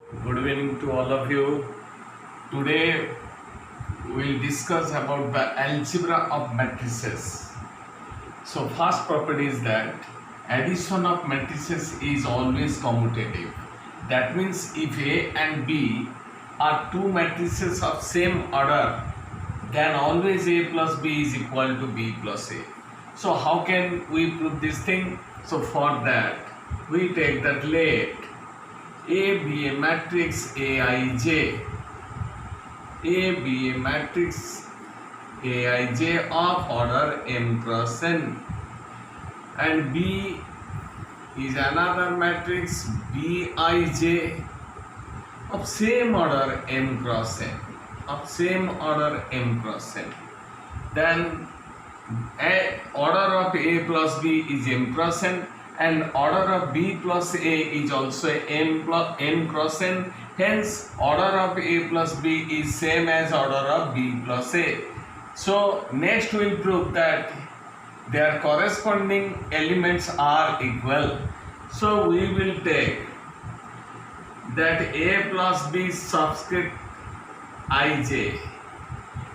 Good evening to all of you. Today we'll discuss about the algebra of matrices. So first property is that addition of matrices is always commutative. That means if A and B are two matrices of same order, then always A plus B is equal to B plus A. So how can we prove this thing? So for that we take that let A be a matrix Aij, A be a matrix Aij of order m cross n, and B is another matrix Bij of same order m cross n, of same order m cross n. Then order of A plus B is m cross n, and order of B plus A is also n cross n. Hence order of A plus B is same as order of B plus A. So next we will prove that their corresponding elements are equal. So we will take that A plus B subscript Ij.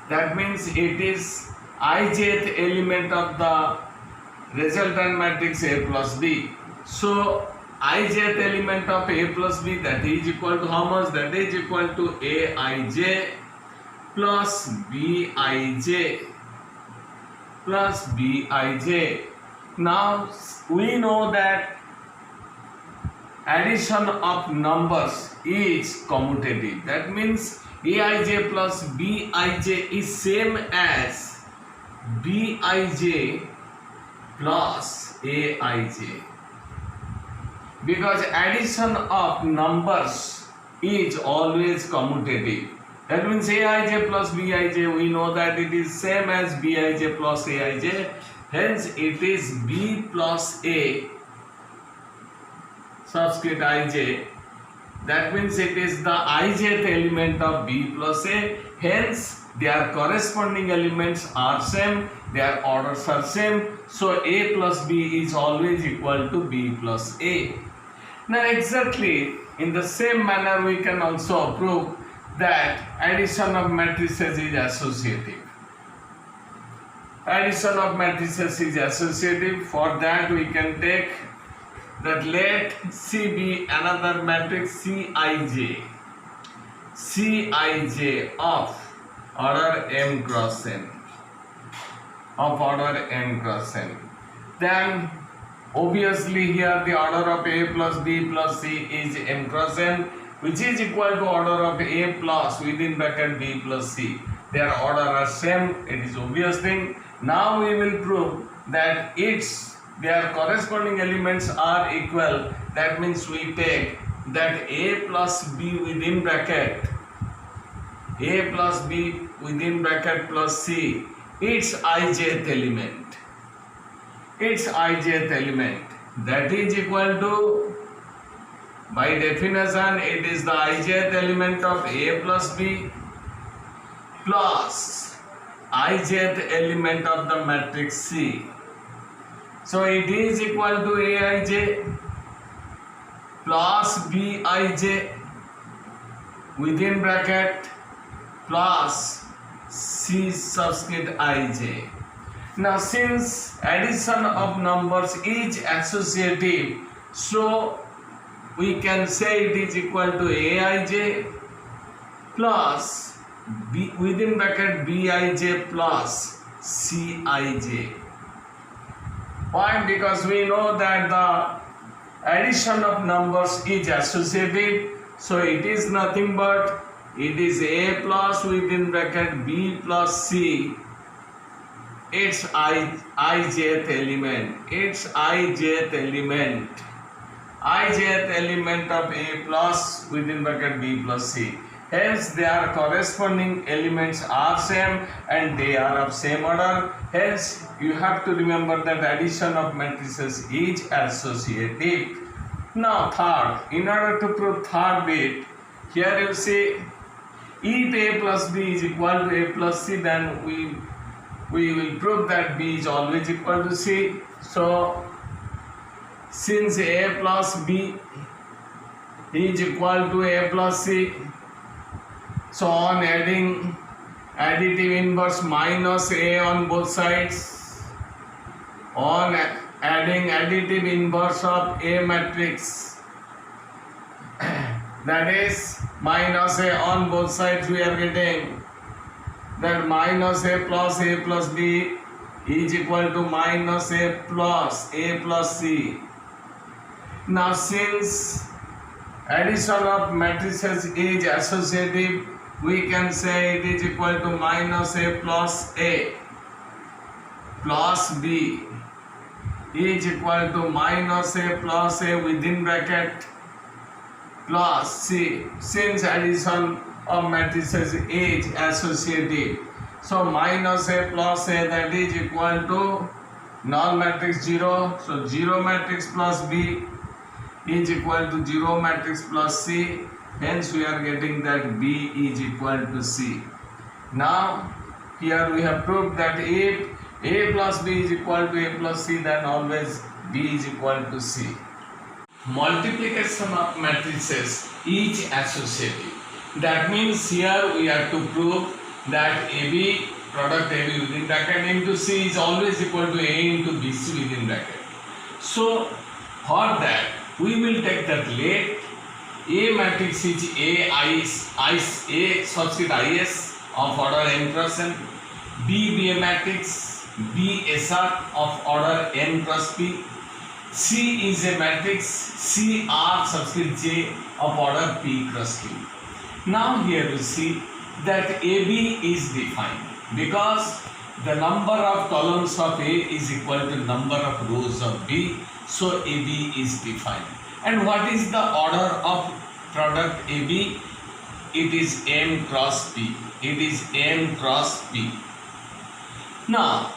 That means it is ijth element of the resultant matrix A plus B. So ijth element of A plus B, that is equal to how much? That is equal to Aij plus Bij plus Bij. Now we know that addition of numbers is commutative. That means Aij plus Bij is same as Bij plus Aij, because addition of numbers is always commutative. That means Aij plus Bij, we know that it is same as Bij plus Aij. Hence it is B plus A subscript Ij. That means it is the ijth element of B plus A. Hence their corresponding elements are same, their orders are same. So A plus B is always equal to B plus A. Now exactly in the same manner we can also prove that addition of matrices is associative. Addition of matrices is associative. For that we can take that let C be another matrix Cij, Cij of order m cross n, of order m cross n. Then obviously here the order of A plus B plus C is m cross n, which is equal to order of A plus within bracket B plus C. Their order are same, it is obvious thing. Now we will prove that their corresponding elements are equal. That means we take that A plus B within bracket, A plus B within bracket plus C, its ijth element, its ijth element, that is equal to, by definition it is the ijth element of A plus B plus ijth element of the matrix C. So it is equal to Aij plus Bij within bracket plus C subscript Ij. Now since addition of numbers is associative, so we can say it is equal to Aij plus B within bracket Bij plus Cij. Why? Because we know that the addition of numbers is associative, so it is nothing but it is A plus within bracket B plus C, its ijth element, its ijth element, ijth element of A plus within bracket B plus C. Hence their corresponding elements are same and they are of same order. Hence you have to remember that addition of matrices is associative. Now third, in order to prove third bit, here you see if A plus B is equal to A plus C, then we will prove that B is always equal to C. So since A plus B is equal to A plus C. So on adding additive inverse minus A on both sides, on adding additive inverse of A matrix, that is minus A on both sides, we are getting that minus A plus B is equal to minus A plus C. Now since addition of matrices is associative, we can say it is equal to minus A plus B is equal to minus A within bracket plus C, since addition of matrices is associative. So minus A plus A, that is equal to null matrix 0. So 0 matrix plus B is equal to 0 matrix plus C. Hence we are getting that B is equal to C. Now here we have proved that if A plus B is equal to A plus C, then always B is equal to C. Multiplication of matrices is associative. That means here we have to prove that AB, product AB within bracket into C is always equal to A into BC within bracket. So for that we will take that let A matrix is A subscript is of order n cross n, B be a matrix B SR of order n cross p, C is a matrix CR subscript J of order P cross Q. Now here we see that AB is defined because the number of columns of A is equal to number of rows of B, so AB is defined. And what is the order of product AB? It is M cross P. It is M cross P. Now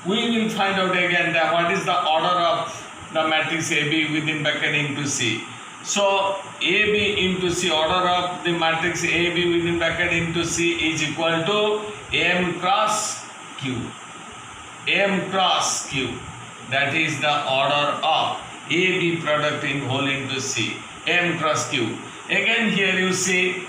we will find out again that what is the order of the matrix AB within bracket into C. So AB into C, order of the matrix AB within bracket into C is equal to M cross Q. M cross Q. That is the order of AB product in whole into C. M cross Q. Again here you see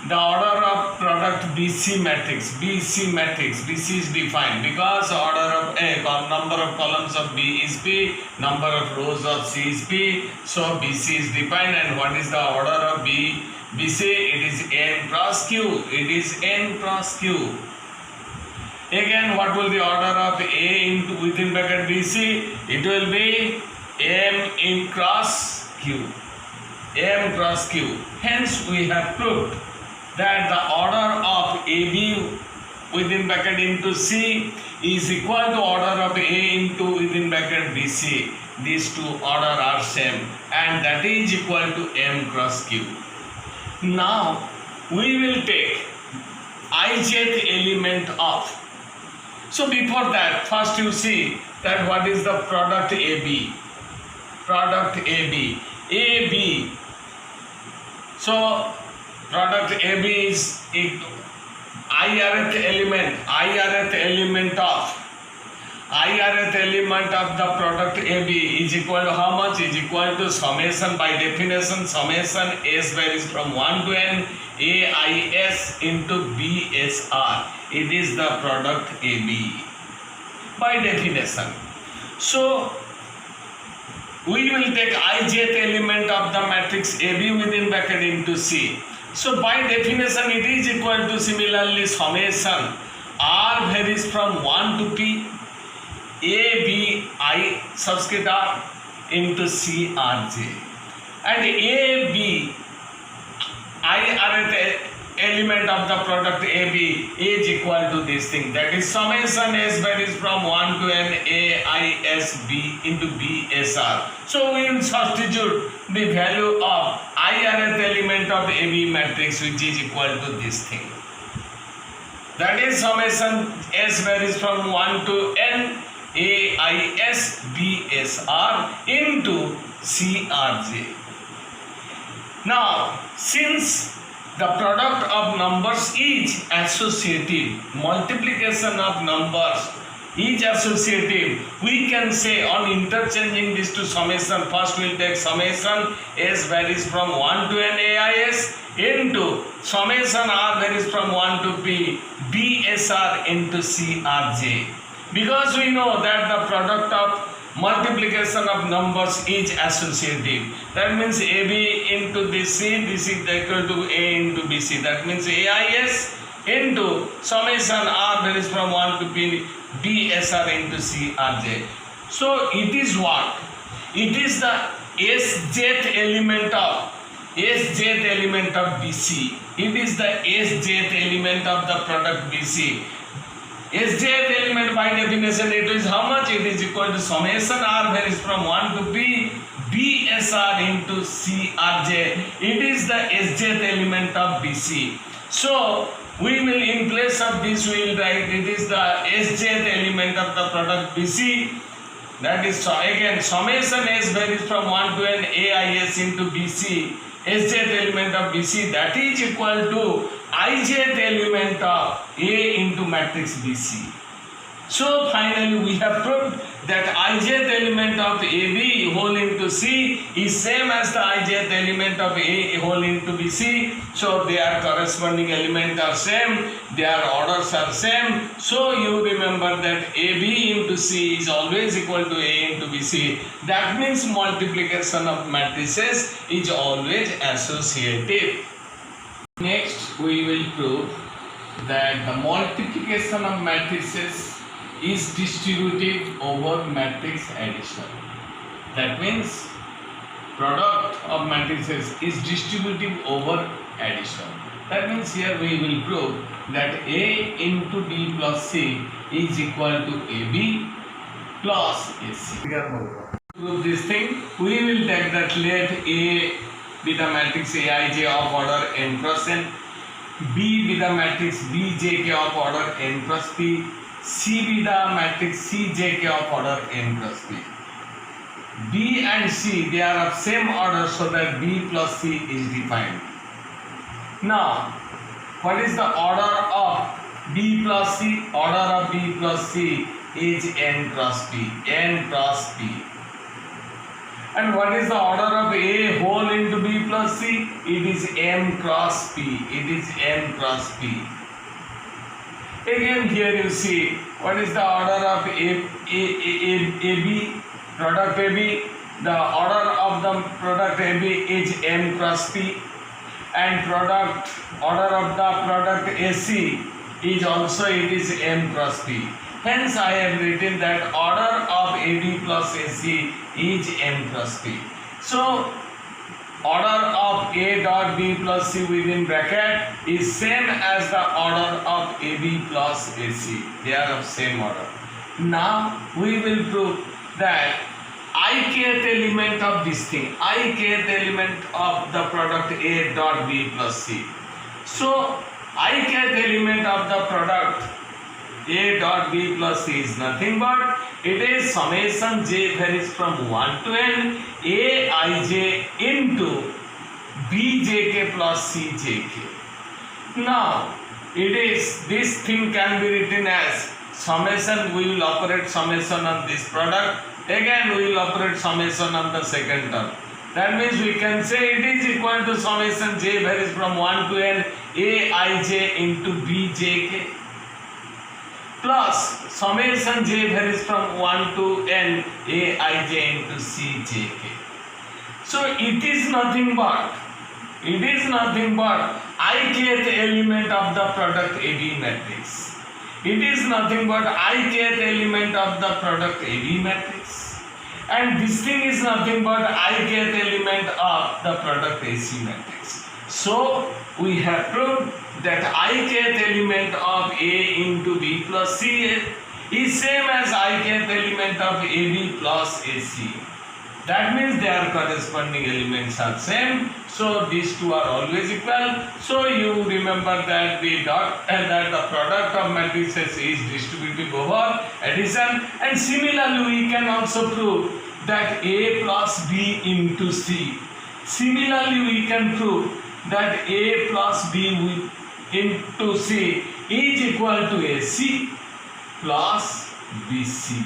the order of product BC matrix. BC is defined because order of A, number of columns of B is P, number of rows of C is P. So BC is defined, and what is the order of BC? It is N cross Q. It is N cross Q. Again, what will the order of A into within bracket BC? It will be M in cross Q. M cross Q. Hence we have proved that the order of AB within bracket into C is equal to order of A into within bracket BC. These two order are same, and that is equal to M cross Q. Now we will take ijth element of. So before that, first you see that what is the product AB. Product AB. AB. So product AB is IRth element of the product AB is equal to how much? Is equal to summation, by definition summation S varies from 1 to n AIS into BSR. It is the product AB by definition. So we will take ijth element of the matrix AB within bracket into C. So by definition it is equal to similarly summation R varies from 1 to P AB I subscript R into C R J, and AB IRth element of the product AB is equal to this thing, that is summation S varies from 1 to n AISB into BSR. So we will substitute the value of IRth element of AB matrix, which is equal to this thing, that is summation S varies from 1 to n AISBSR into CRJ. Now since the product of numbers is associative, multiplication of numbers is associative, we can say on interchanging this to summation, first we will take summation S varies from 1 to n AIS into summation R varies from 1 to P BSR into CRJ. Because we know that the product of multiplication of numbers is associative. That means AB into this is equal to A into BC. That means AIS into summation R varies from 1 to P BSR into CRJ. So it is what? It is the SJth element of BC. It is the SJth element of the product BC. SJth element by definition it is how much? It is equal to summation R varies from 1 to P BSR into CRJ. It is the SJth element of BC. So we will, in place of this we will write it is the SJth element of the product BC. That is again summation S varies from 1 to n AIS into BC. SJth element of BC, that is equal to ijth element of A into matrix BC. So finally we have proved that ijth element of AB whole into C is same as the ijth element of A whole into BC. So their corresponding elements are same, their orders are same. So you remember that AB into C is always equal to A into BC. That means multiplication of matrices is always associative. Next we will prove that the multiplication of matrices is distributive over matrix addition. That means product of matrices is distributive over addition. That means here we will prove that A into D plus C is equal to AB plus AC. To prove this thing, we will take that let A be the matrix Aij of order n cross n, B be the matrix Bjk of order n plus P, C be the matrix Cjk of order n plus P. B and C, they are of same order, so that B plus C is defined. Now, what is the order of B plus C? Order of B plus C is n cross P. N cross P. And what is the order of A whole into B plus C? It is M cross P. It is M cross P. Again here you see what is the order of AB, product AB. The order of the product AB is M cross P, and order of the product AC is also it is M cross P. Hence I have written that order of AB plus AC is M cross P. So order of A dot B plus C within bracket is same as the order of AB plus AC. They are of same order. Now we will prove that ikth element of this thing, ikth element of the product A dot B plus C. So ikth element of the product A dot B plus C is nothing but it is summation j varies from 1 to n Aij into Bjk plus Cjk. Now it is, this thing can be written as summation, we will operate summation on this product, again we will operate summation on the second term. That means we can say it is equal to summation j varies from 1 to n Aij into Bjk plus summation j varies from 1 to n Aij into Cjk. So it is nothing but ikth element of the product AB matrix. It is nothing but ikth element of the product AB matrix, and this thing is nothing but ikth element of the product AC matrix. So we have proved that ikth element of A into B plus C is same as ikth element of AB plus AC. That means their corresponding elements are same. So these two are always equal. So you remember that the product of matrices is distributive over addition. And similarly we can also prove that A plus B into C. Similarly we can prove that A plus B into C is equal to AC plus BC.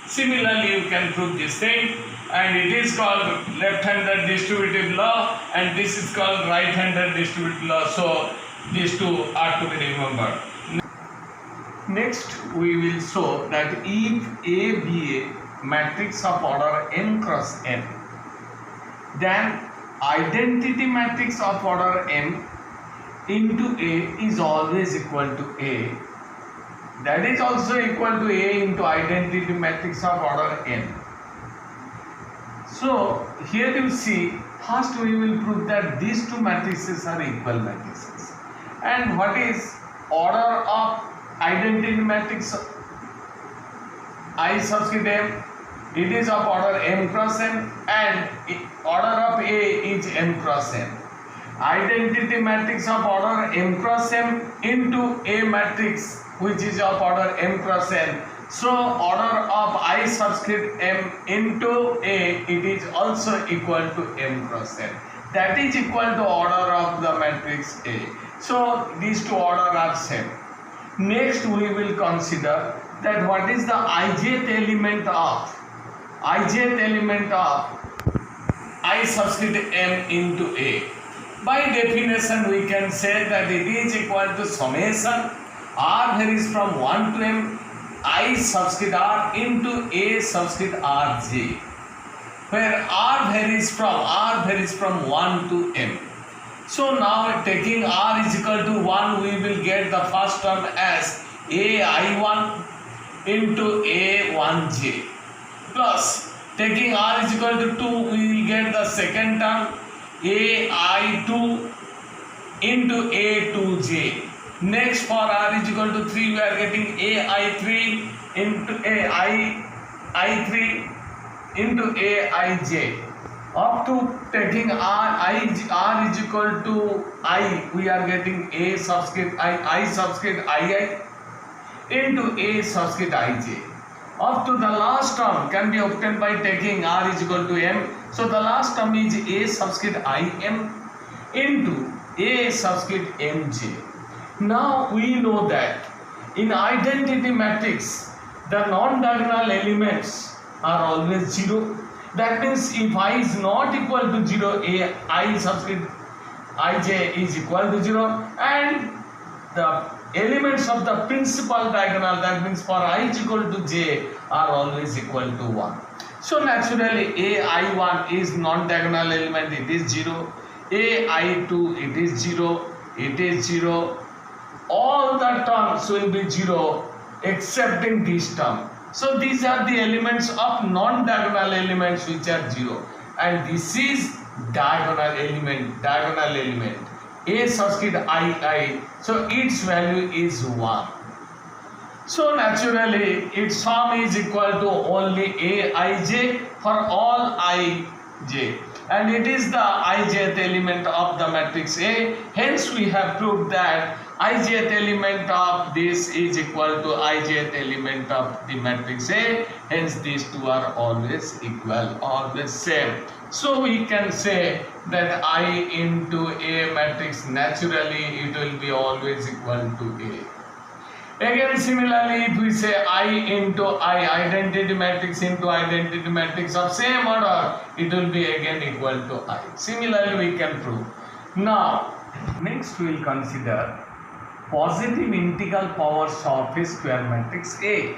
Similarly, you can prove this thing, and it is called left-handed distributive law, and this is called right-handed distributive law. So these two are to be remembered. Next, we will show that if A be a matrix of order m cross n, then identity matrix of order m into A is always equal to A. That is also equal to A into identity matrix of order n. So here you see, first we will prove that these two matrices are equal matrices. And what is order of identity matrix I subscript m? It is of order m cross n, and order of A is m cross n. Identity matrix of order m cross m into A matrix which is of order m cross n. So order of I subscript m into A, it is also equal to m cross n. That is equal to order of the matrix A. So these two orders are same. Next we will consider that what is the ijth element of I subscript m into A. By definition we can say that it is equal to summation r varies from 1 to m I subscript r into A subscript rj, where r varies from 1 to m. So now taking r is equal to 1, we will get the first term as ai1 into a1j, plus taking r is equal to 2, we will get the second term ai2 into a2j. Next, for r is equal to 3, we are getting ai3 into ai3 into aij. Up to taking r is equal to I, we are getting a subscript I subscript ii into a subscript ij. Up to the last term can be obtained by taking r is equal to m. So the last term is a subscript im into a subscript mj. Now we know that in identity matrix the non-diagonal elements are always 0. That means if I is not equal to 0, I subscript ij is equal to 0, and the elements of the principal diagonal, that means for I is equal to j, are always equal to 1. So naturally ai1 is non-diagonal element, it is 0. ai2 it is 0, it is 0. All the terms will be 0 excepting this term. So these are the elements of non-diagonal elements which are 0, and this is diagonal element a subscript ii, so its value is 1. So naturally its sum is equal to only aij for all ij, and it is the ijth element of the matrix A. Hence we have proved that ijth element of this is equal to ijth element of the matrix A. Hence these two are always equal, always same. So we can say that I into A matrix, naturally it will be always equal to A. Again similarly, if we say I into I, identity matrix into identity matrix of same order, it will be again equal to I. Similarly we can prove. Now next we will consider positive integral powers of a square matrix A.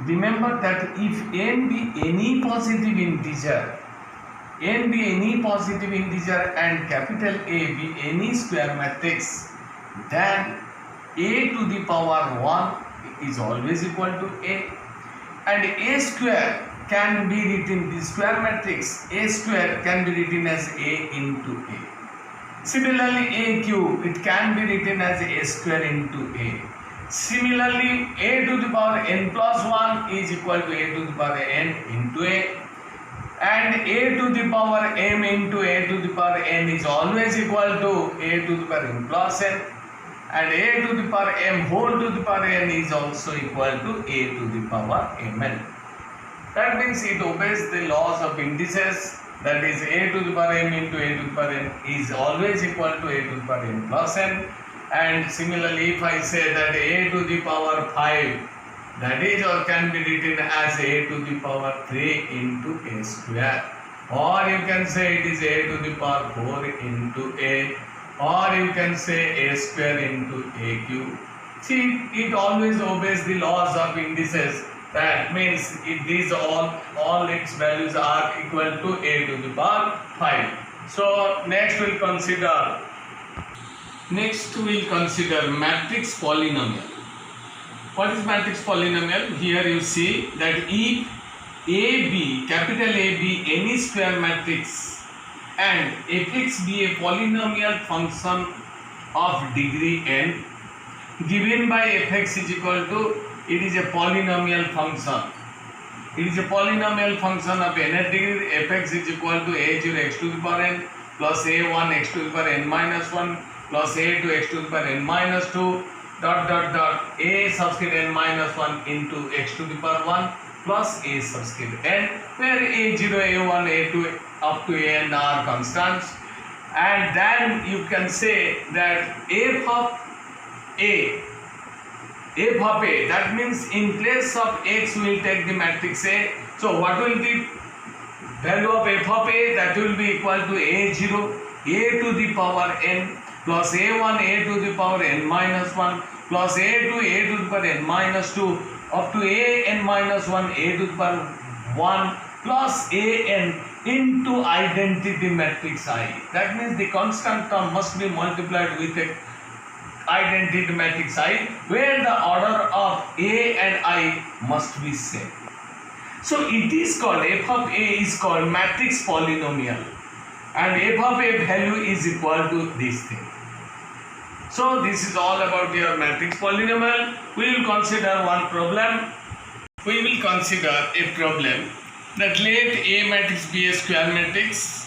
Remember that if n be any positive integer and capital A be any square matrix, then a to the power 1 is always equal to A, and A square can be written, the square matrix A square can be written as A into A. Similarly A cube, it can be written as A square into A. Similarly A to the power n plus 1 is equal to A to the power n into A, and A to the power m into A to the power n is always equal to A to the power m plus n, and A to the power m whole to the power n is also equal to A to the power mn. That means it obeys the laws of indices, that is A to the power m into A to the power n is always equal to A to the power n plus n. And similarly if I say that A to the power 5 That is, or can be written as a to the power 3 into a square, or you can say it is a to the power 4 into a, or you can say a square into a cube. See, it always obeys the laws of indices. That means these all its values are equal to a to the power 5. So next we'll consider matrix polynomial. What is matrix polynomial? Here you see that if AB, capital A be any square matrix and fx be a polynomial function of degree n, given by fx is equal to, it is a polynomial function. It is a polynomial function of nth degree. Fx is equal to a0 x to the power n plus a1 x to the power n minus 1 plus a2 x to the power n minus 2 dot dot dot a subscript n minus 1 into x to the power 1 plus a subscript n, where a0, a1, a2 up to an are constants. And then you can say that f of a, that means in place of x we will take the matrix A. So what will the value of f of a? That will be equal to a0, a to the power n plus a1, a to the power n minus 1 plus a2, a to the power n minus 2 up to a n minus 1, a to the power 1 plus a n into identity matrix I. That means the constant term must be multiplied with a identity matrix I, where the order of a and I must be same. So it is called, f of a is called matrix polynomial, and f of a value is equal to this thing. So this is all about your matrix polynomial. We will consider one problem. We will consider a problem that let A matrix be a square matrix,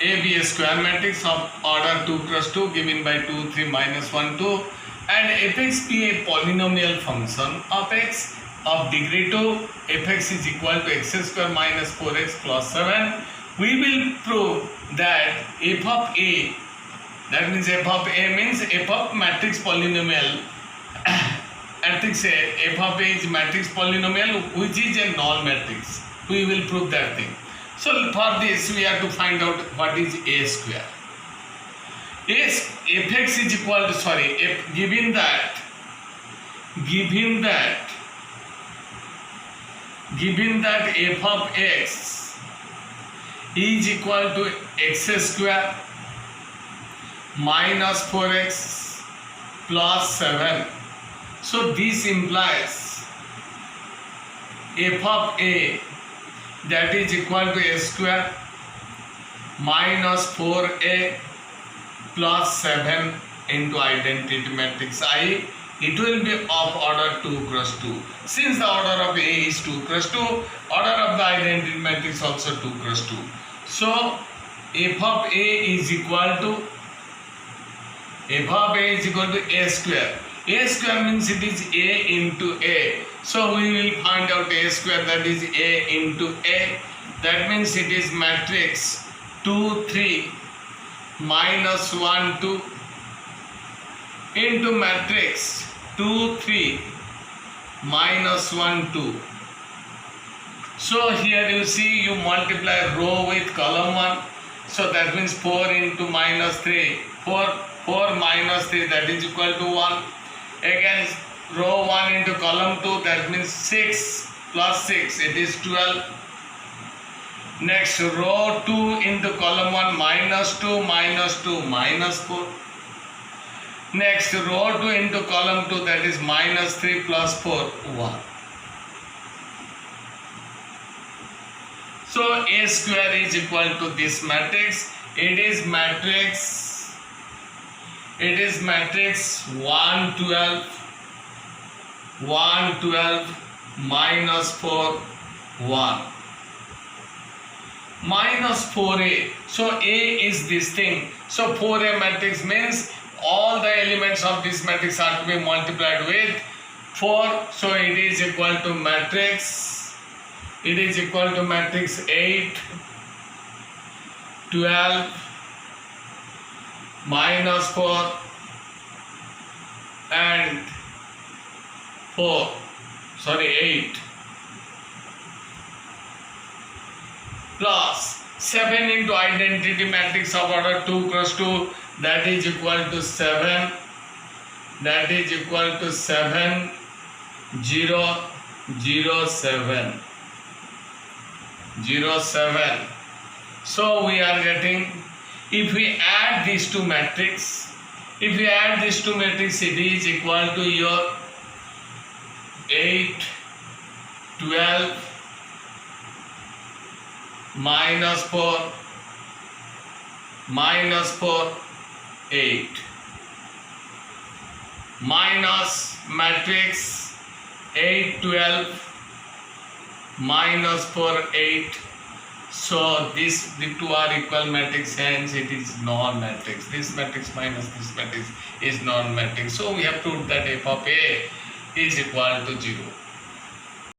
A be a square matrix of order 2 cross 2 given by 2, 3, minus 1, 2, and fx be a polynomial function of x of degree 2, fx is equal to x square minus 4x plus 7. We will prove that f of a, that means f of a means f of matrix polynomial, matrix A, f of a is matrix polynomial which is a null matrix. We will prove that thing. So for this we have to find out what is a square. Fx is equal to, given that f of x is equal to x square minus 4x plus 7. So this implies f of a, that is equal to a square minus 4a plus 7 into identity matrix I. It will be of order 2 cross 2. Since the order of A is 2 cross 2, order of the identity matrix also 2 cross 2. So f of A is equal to a square. A square means it is a into a. So we will find out a square, that is a into a. That means it is matrix 2, 3 minus 1, 2 into matrix 2, 3 minus 1, 2. So here you see you multiply row with column 1. So that means 4 into minus 3. 4 minus 3, that is equal to 1. Again row 1 into column 2, that means 6 plus 6, it is 12. Next row 2 into column 1, minus 2 minus 2, minus 4. Next row 2 into column 2, that is minus 3 plus 4, 1. So a square is equal to this matrix. It is matrix 1, 12 minus 4, 1 minus 4a. So a is this thing. So 4a matrix means all the elements of this matrix are to be multiplied with 4. So it is equal to matrix 8, 12 minus 4 and 4. 8 plus 7 into identity matrix of order 2 cross 2, that is equal to 7, that is equal to 7 0 0 7 0 7. So we are getting, if we add these two matrices, it is equal to your 8 12 minus 4 8 minus matrix 8 12 minus 4 8. So the two are equal matrix, hence it is non-matrix. This matrix minus this matrix is non-matrix. So we have proved that f of a is equal to 0.